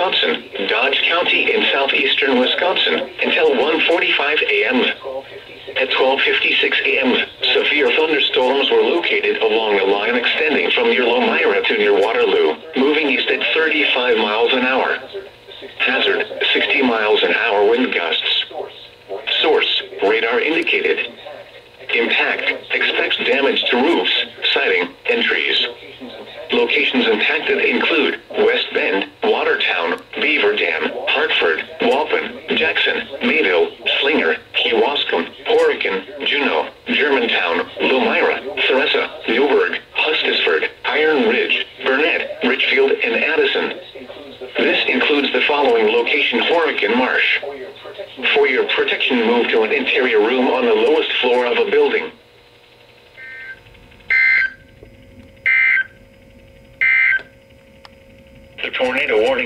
Wisconsin, Dodge County in southeastern Wisconsin, until 1:45 a.m. At 12:56 a.m., severe thunderstorms were located along a line extending from near Lomira to near Waterloo, moving east at 35 miles an hour. Hazard, 60 miles an hour wind gusts. Source, radar indicated. Impact, expects damage to roofs, siding, and trees. Locations impacted include West Bend, Watertown, Beaver Dam, Hartford, Waupun, Jackson, Mayville, Slinger, Kewaskum, Horicon, Juneau, Germantown, Lomira, Theresa, Newburgh, Hustisford, Iron Ridge, Burnett, Richfield, and Addison. This includes the following location: Horicon Marsh. For your protection, move to an interior room on the lowest floor of a building. The tornado warning